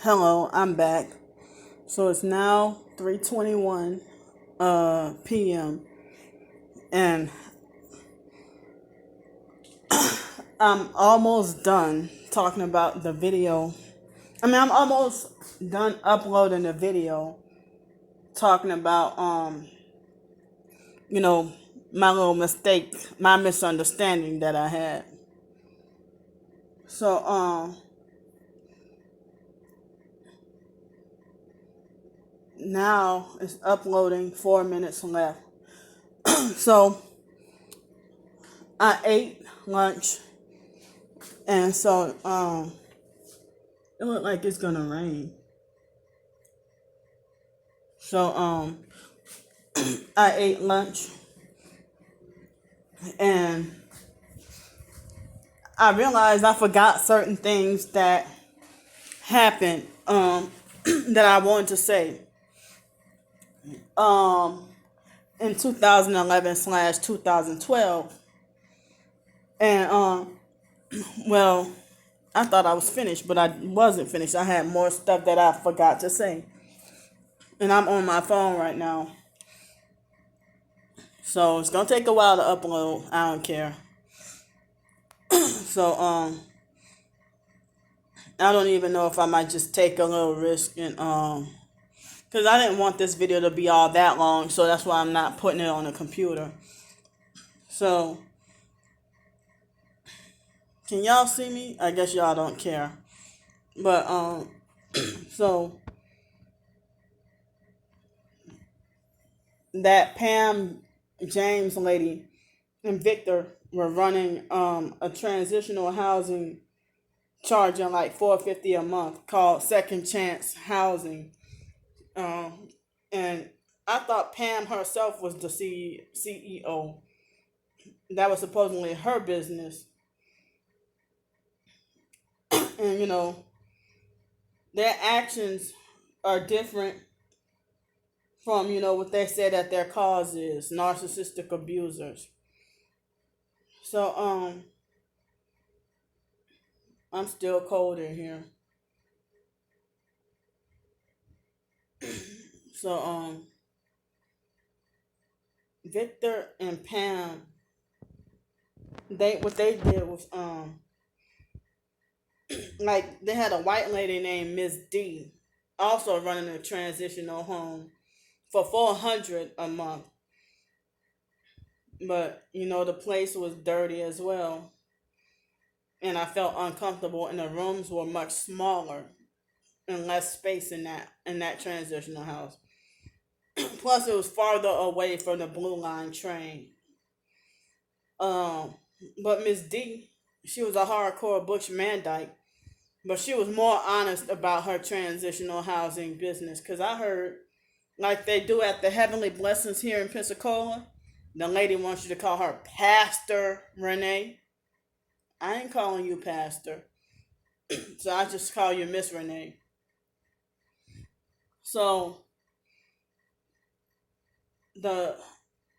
Hello, I'm back. So it's now 3:21 p.m. and I'm almost done talking about the video. I'm almost done uploading the video talking about you know, my little mistake, my misunderstanding that I had. So now it's uploading, 4 minutes left. So I ate lunch, and so it looked like it's gonna rain. So I ate lunch, and I realized I forgot certain things that happened that I wanted to say in 2011/2012. And well, I thought I was finished, but I wasn't finished. I had more stuff that I forgot to say. And I'm on my phone right now. So it's gonna take a while to upload. I don't care. So I don't even know if I might just take a little risk and because I didn't want this video to be all that long, so that's why I'm not putting it on the computer. So can y'all see me? I guess y'all don't care. But so that Pam James lady and Victor were running a transitional housing charging like $450 a month called Second Chance Housing. And I thought Pam herself was the CEO. That was supposedly her business. And their actions are different from what they said that their cause is, narcissistic abusers. So I'm still cold in here. So Victor and Pam, what they did was like they had a white lady named Miss D also running a transitional home for $400 a month. But the place was dirty as well, and I felt uncomfortable, and the rooms were much smaller and less space in that transitional house. Plus, it was farther away from the Blue Line train. Um, but Miss D, she was a hardcore Butch Mandike, but she was more honest about her transitional housing business. Cause I heard, like they do at the Heavenly Blessings here in Pensacola, the lady wants you to call her Pastor Renee. I ain't calling you Pastor, so I just call you Miss Renee. So the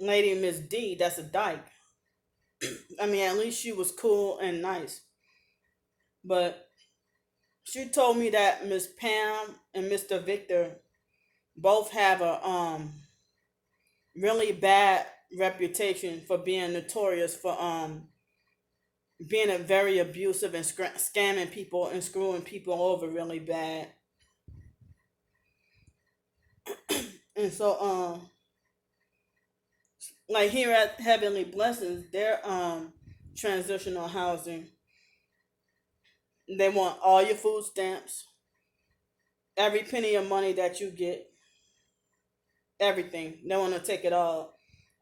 lady Miss D, that's a dyke. I mean, at least she was cool and nice. But she told me that Miss Pam and Mr. Victor both have a really bad reputation for being notorious for being a very abusive and scamming people and screwing people over really bad. And so like here at Heavenly Blessings, their transitional housing, they want all your food stamps, every penny of money that you get, everything. They want to take it all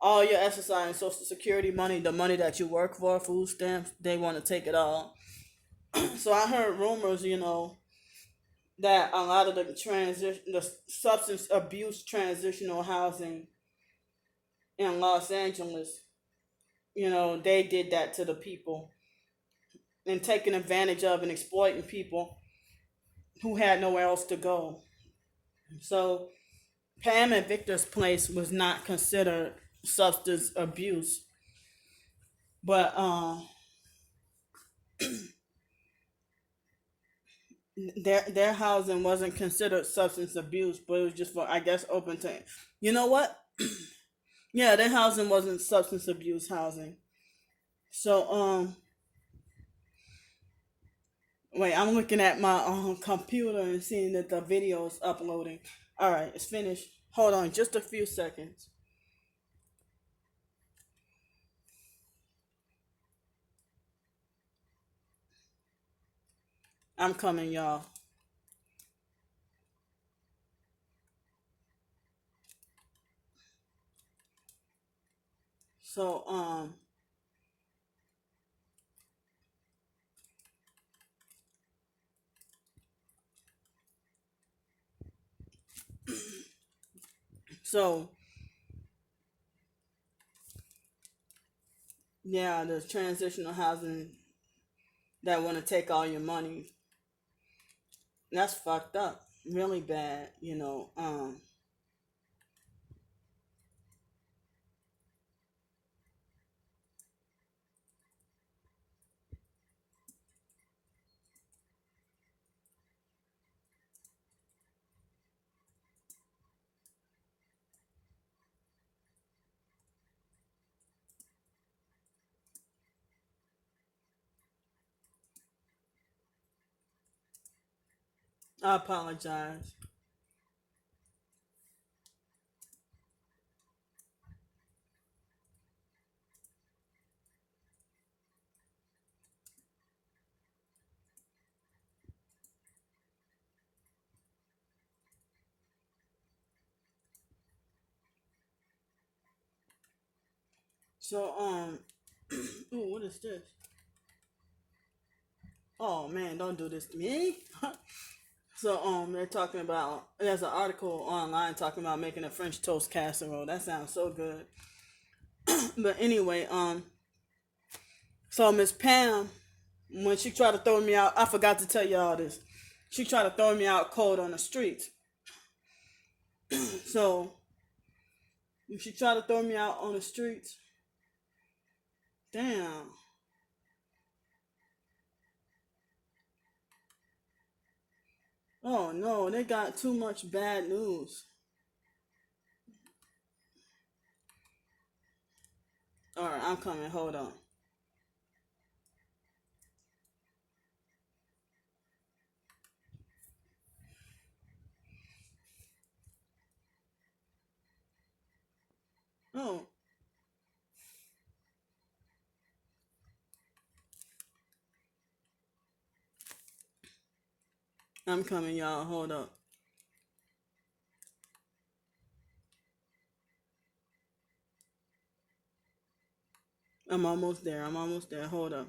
your SSI and Social Security money, the money that you work for, food stamps. They want to take it all. So I heard rumors, that a lot of the substance abuse transitional housing in Los Angeles, they did that to the people and taking advantage of and exploiting people who had nowhere else to go. So Pam and Victor's place was not considered substance abuse, but their housing wasn't considered substance abuse, but it was just for, I guess, open to. You know what? Yeah, their housing wasn't substance abuse housing. So wait, I'm looking at my computer and seeing that the video is uploading. All right, it's finished. Hold on, just a few seconds. I'm coming, y'all. So so yeah, the transitional housing that want to take all your money. That's fucked up. Really bad, you know. I apologize. So ooh, what is this? Oh man, don't do this to me. So they're talking about, there's an article online talking about making a French toast casserole. That sounds so good. But anyway, so Miss Pam, when she tried to throw me out, I forgot to tell y'all this. She tried to throw me out cold on the streets. So she tried to throw me out on the streets. Damn. Oh no, they got too much bad news. All right, I'm coming. Hold on. Oh, I'm coming, y'all. Hold up. I'm almost there. I'm almost there. Hold up.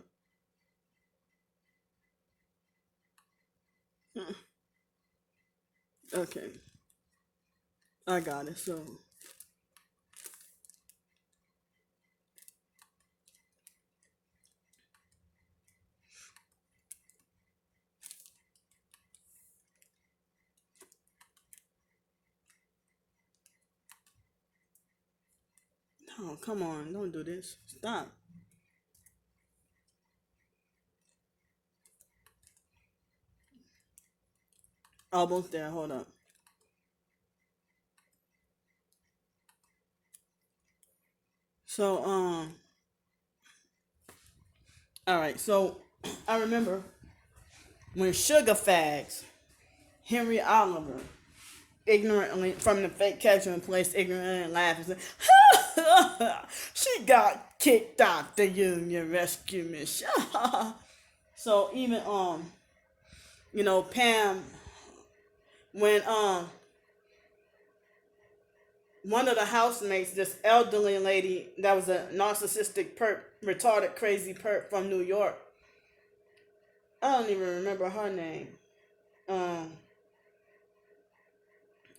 Okay, I got it. So, oh, come on. Don't do this. Stop. Almost there. Hold up. So, all right. So, I remember when Sugar Fags, Henry Oliver, ignorantly from the fake catcher and placed ignorant and laughed and said, she got kicked out the Union Rescue Mission. So even Pam, when one of the housemates, this elderly lady that was a narcissistic perp, retarded crazy perp from New York. I don't even remember her name. Um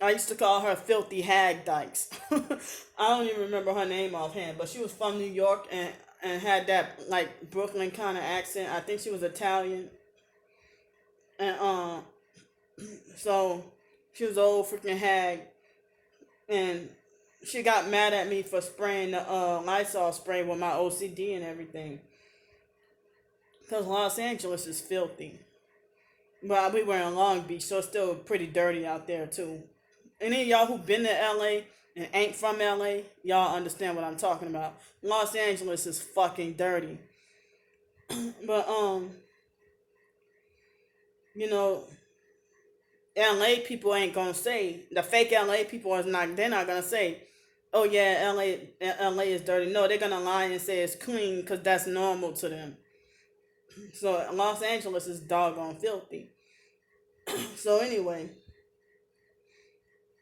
I used to call her Filthy Hag Dykes. I don't even remember her name offhand, but she was from New York and had that like Brooklyn kind of accent. I think she was Italian, and so she was an old freaking hag, and she got mad at me for spraying the Lysol spray with my OCD and everything, because Los Angeles is filthy. But we were in Long Beach, so it's still pretty dirty out there too. Any of y'all who been to LA and ain't from LA, y'all understand what I'm talking about. Los Angeles is fucking dirty. But you know, LA people ain't gonna say, the fake LA people is not, they're not gonna say, oh yeah, LA is dirty. No, they're gonna lie and say it's clean because that's normal to them. So Los Angeles is doggone filthy. So anyway,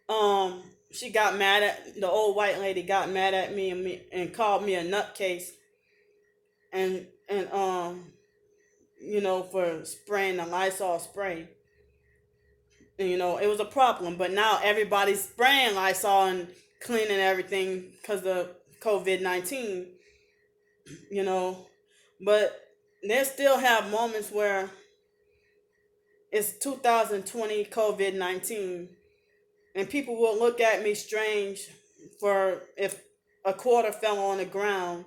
um, she got mad at the old white lady, got mad at me and called me a nutcase, and for spraying the Lysol spray. And it was a problem, but now everybody's spraying Lysol and cleaning everything because of COVID-19. You know, but they still have moments where it's 2020 COVID-19, and people will look at me strange for if a quarter fell on the ground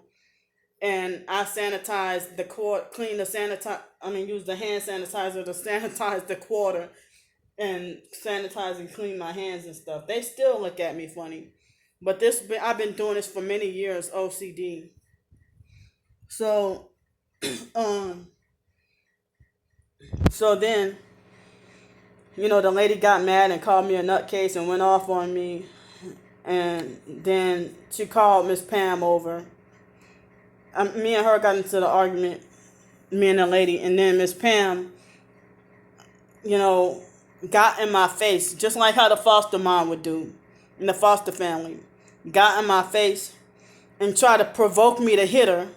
and I sanitize the quarter, clean the sanitize. I mean, use the hand sanitizer to sanitize the quarter and sanitize and clean my hands and stuff. They still look at me funny, but I've been doing this for many years. OCD. So, um, so then the lady got mad and called me a nutcase and went off on me, and then she called Miss Pam over. Me and her got into the argument, me and the lady, and then Miss Pam, you know, got in my face, just like how the foster mom would do in the foster family. Got in my face and tried to provoke me to hit her.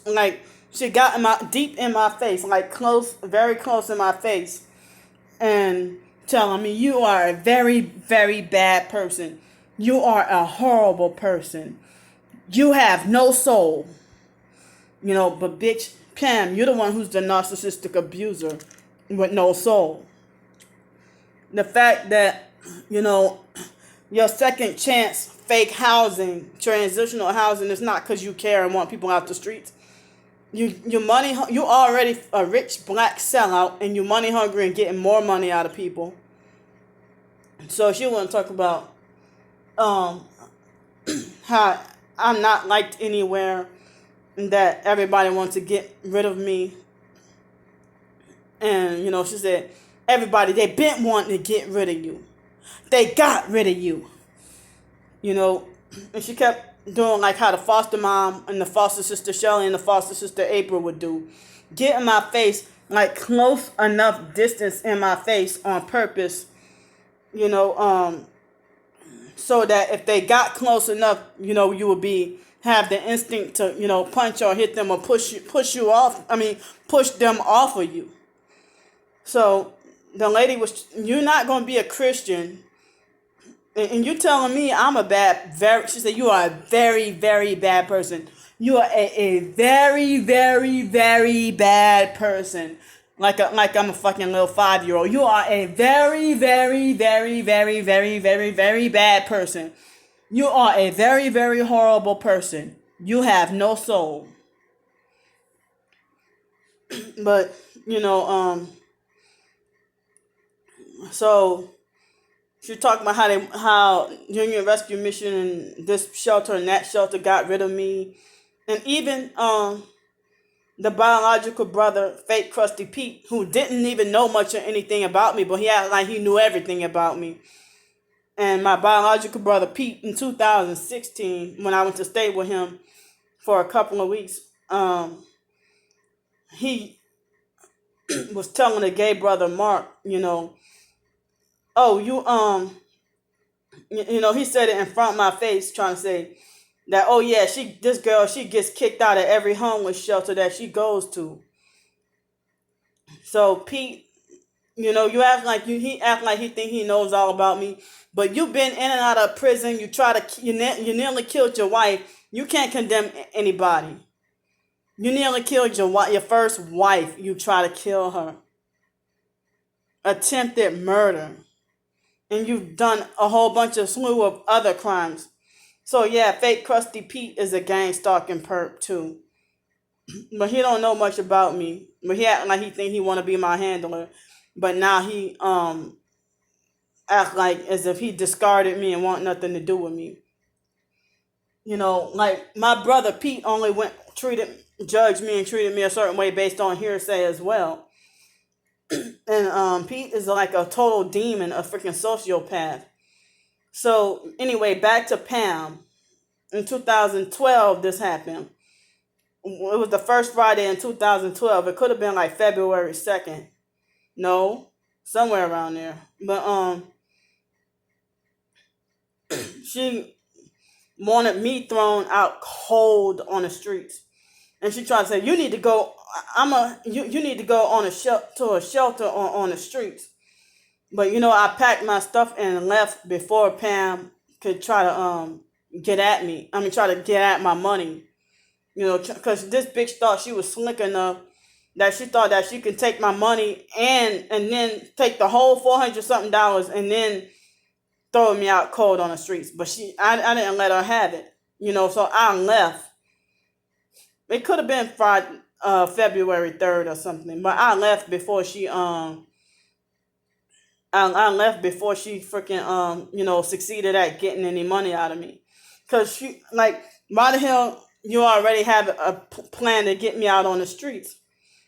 Like, she got deep in my face, like close, very close in my face, and telling me, you are a very, very bad person. You are a horrible person. You have no soul. But bitch, Pam, you're the one who's the narcissistic abuser with no soul. The fact that, your second chance fake housing, transitional housing, is not because you care and want people out the streets. You already a rich black sellout, and you money hungry and getting more money out of people. So she want to talk about how I'm not liked anywhere, and that everybody wants to get rid of me. And she said, everybody, they been wanting to get rid of you. They got rid of you. And she kept doing like how the foster mom and the foster sister Shelly and the foster sister April would do. Get in my face, like close enough distance in my face on purpose, so that if they got close enough, you would have the instinct to, punch or hit them or push you off. I mean, push them off of you. So the lady was, you're not going to be a Christian. And you telling me I'm she said, you are a very, very bad person. You are a very, very, very bad person. Like I'm a fucking little 5-year-old. You are a very, very, very, very, very, very, very bad person. You are a very, very horrible person. You have no soul. But, so she talked about how Union Rescue Mission and this shelter and that shelter got rid of me. And even the biological brother, fake Krusty Pete, who didn't even know much or anything about me, but he acted like he knew everything about me. And my biological brother Pete, in 2016, when I went to stay with him for a couple of weeks, he was telling the gay brother Mark, oh, he said it in front of my face, trying to say that, oh yeah, this girl gets kicked out of every homeless shelter that she goes to. So Pete, you act like he act like he think he knows all about me, but you've been in and out of prison. You nearly killed your wife. You can't condemn anybody. You nearly killed your first wife. You try to kill her. Attempted murder. And you've done a whole bunch of slew of other crimes. So yeah, fake Krusty Pete is a gang stalking perp too. But he don't know much about me. But he act like he think he want to be my handler. but now he act like as if he discarded me and want nothing to do with me. Like my brother Pete only went treated judged me and treated me a certain way based on hearsay as well. And Pete is like a total demon, a freaking sociopath. So anyway, back to Pam. In 2012, this happened. It was the first Friday in 2012. It could have been like February 2nd. No, somewhere around there. But she wanted me thrown out cold on the streets, and she tried to say, "You need to go. You need to go on to a shelter on the streets." But I packed my stuff and left before Pam could try to get at me. I mean, try to get at my money. Because this bitch thought she was slick enough that she thought that she could take my money and then take the whole $400 something and then throw me out cold on the streets. But I didn't let her have it. So I left. It could have been Friday, February 3rd or something, but I left before she I left before she freaking succeeded at getting any money out of me. Cause she like, why the hell you already have a plan to get me out on the streets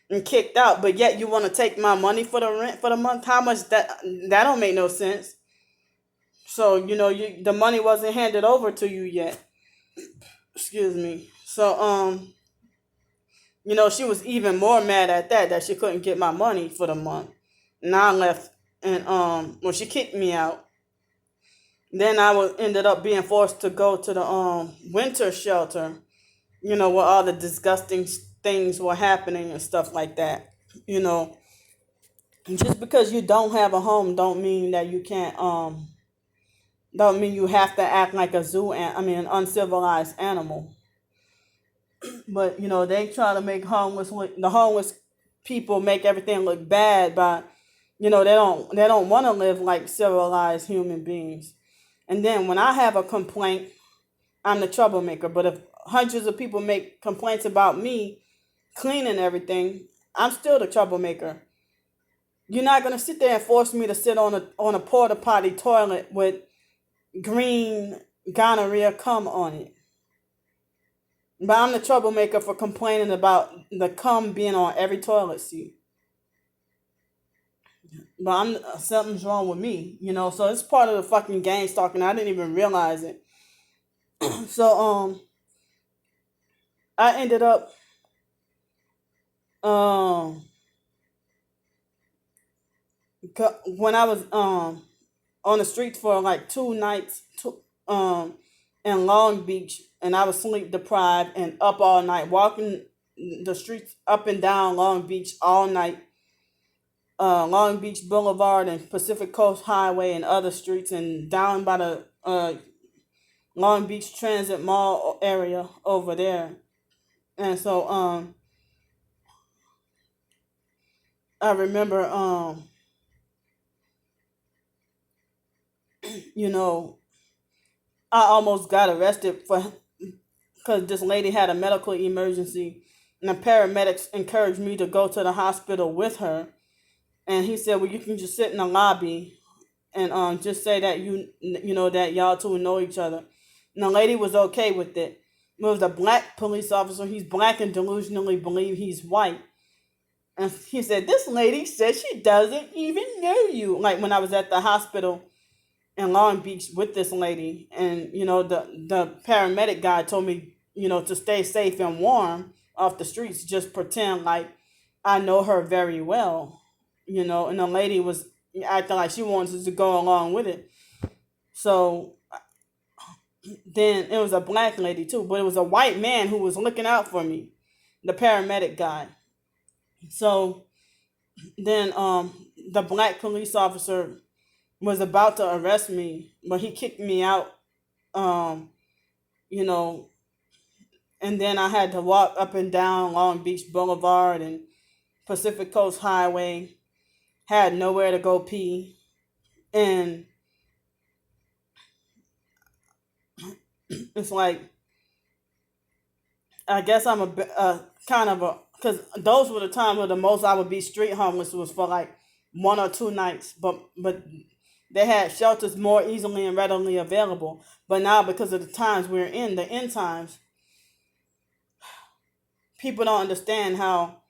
and kicked out, but yet you want to take my money for the rent for the month? How much that don't make no sense. So the money wasn't handed over to you yet. Excuse me. So she was even more mad at that she couldn't get my money for the month. And I left, and when she kicked me out, then I ended up being forced to go to the winter shelter, where all the disgusting things were happening and stuff like that. Just because you don't have a home don't mean that you can't don't mean you have to act like a an uncivilized animal. But they try to make the homeless people make everything look bad by they don't want to live like civilized human beings. And then when I have a complaint, I'm the troublemaker. But if hundreds of people make complaints about me cleaning everything, I'm still the troublemaker. You're not gonna sit there and force me to sit on a porta potty toilet with green gonorrhea cum on it. But I'm the troublemaker for complaining about the cum being on every toilet seat. But something's wrong with me, So it's part of the fucking gang stalking. I didn't even realize it. So I ended up um when I was on the streets for like 2 nights in Long Beach, and I was sleep deprived and up all night walking the streets up and down Long Beach all night. Long Beach Boulevard and Pacific Coast Highway and other streets, and down by the Long Beach Transit Mall area over there. And so I remember you know I almost got arrested for because this lady had a medical emergency, and the paramedics encouraged me to go to the hospital with her. And he said, "Well, you can just sit in the lobby and just say that that y'all two know each other." And the lady was okay with it. It was a black police officer. He's black and delusionally believe he's white. And he said, "This lady says she doesn't even know you." Like when I was at the hospital in Long Beach with this lady, and the paramedic guy told me to stay safe and warm off the streets, just pretend like I know her very well, and the lady was acting like she wanted to go along with it. So then it was a black lady too, but it was a white man who was looking out for me, the paramedic guy. So then the black police officer was about to arrest me, but he kicked me out. Um, you know, and then I had to walk up and down Long Beach Boulevard and Pacific Coast Highway. Had nowhere to go pee, and it's like I guess I'm a kind of a because those were the times where the most I would be street homeless was for like 1 or 2 nights, but they had shelters more easily and readily available. But now, because of the times we're in, the end times, people don't understand how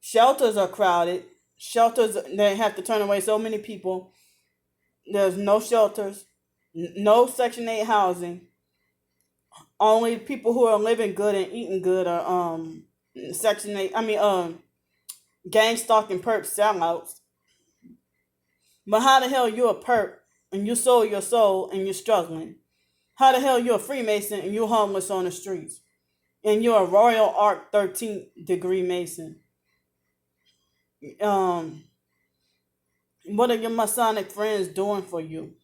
shelters are crowded. Shelters, they have to turn away so many people. There's no shelters, no Section 8 housing. Only people who are living good and eating good are Section 8. I mean, gang stalking perp sellouts. But how the hell you a perp and you sold your soul and you're struggling? How the hell you a Freemason and you're homeless on the streets? And you're a Royal Arc 13th degree Mason. Um, what are your Masonic friends doing for you?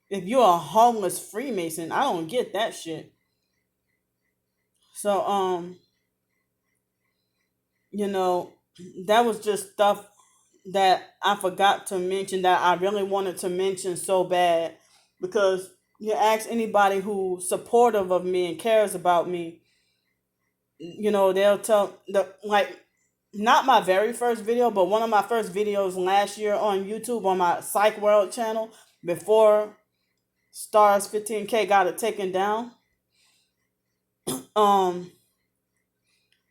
If you're a homeless Freemason, I don't get that shit. So, you know, that was just stuff that I forgot to mention that I really wanted to mention so bad, because you ask anybody who's supportive of me and cares about me, they'll tell the like not my very first video, but one of my first videos last year on YouTube on my Psych World channel before Stars 15K got it taken down. Um,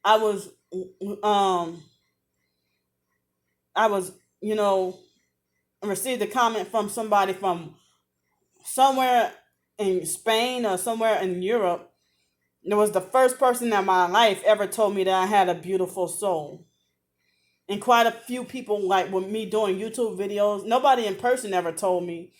I was, um, I was, received a comment from somebody from somewhere in Spain or somewhere in Europe. It was the first person in my life ever told me that I had a beautiful soul. And quite a few people, like with me doing YouTube videos, nobody in person ever told me,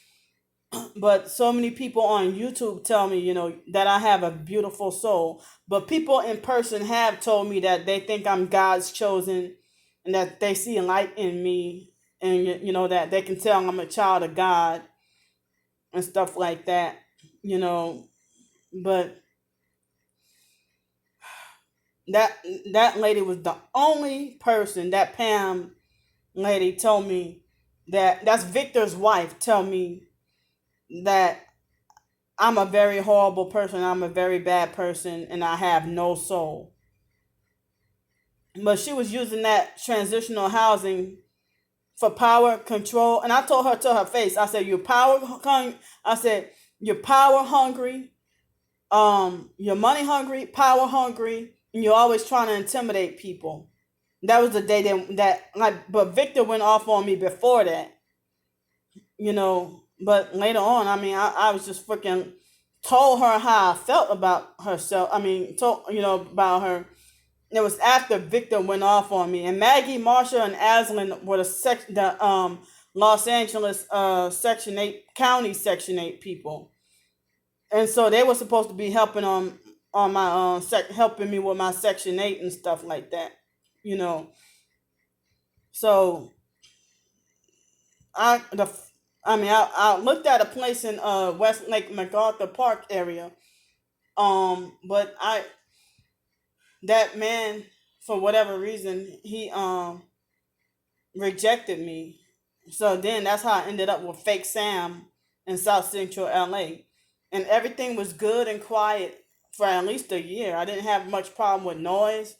but so many people on YouTube tell me, that I have a beautiful soul. But people in person have told me that they think I'm God's chosen and that they see light in me, and, that they can tell I'm a child of God and stuff like that, you know. But that that lady was the only person, that Pam lady told me, that's Victor's wife, tell me that I'm a very horrible person, I'm a very bad person, and I have no soul. But she was using that transitional housing for power, control, and I told her to her face, I said, I said, you're power hungry, you're money hungry, power hungry, and you're always trying to intimidate people. That was the day but Victor went off on me before that, but later on, I mean, I was just freaking told her how I felt about herself. I mean, about her. It was after Victor went off on me, and Maggie, Marsha, and Aslan were the Los Angeles Section 8 County Section 8 people, and so they were supposed to be helping on my helping me with my Section 8 and stuff like that, you know. So I the I looked at a place in West Lake MacArthur Park area. But that man, for whatever reason, he rejected me. So then that's how I ended up with Fake Sam in South Central LA. And everything was good and quiet for at least a year. I didn't have much problem with noise.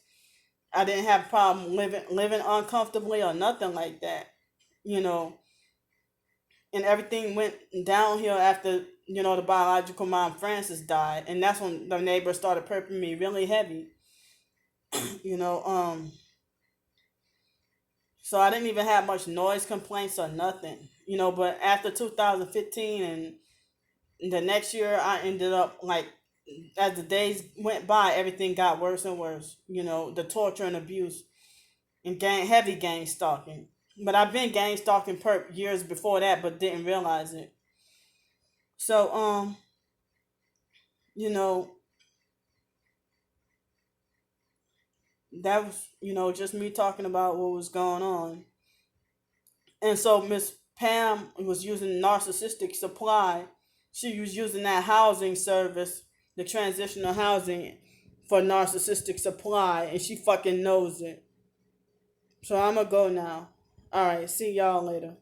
I didn't have problem living uncomfortably or nothing like that. You know, and everything went downhill after, the biological mom Frances died, and that's when the neighbors started perping me really heavy. you know um so I didn't even have much noise complaints or nothing, but after 2015 and the next year, I ended up like, as the days went by, everything got worse and worse, the torture and abuse and heavy gang stalking. But I've been gang stalking perp years before that, but didn't realize it. So, you know, that was, just me talking about what was going on. And so Miss Pam was using narcissistic supply. She was using that housing service, the transitional housing, for narcissistic supply, and she fucking knows it. So I'm gonna go now. All right, see y'all later.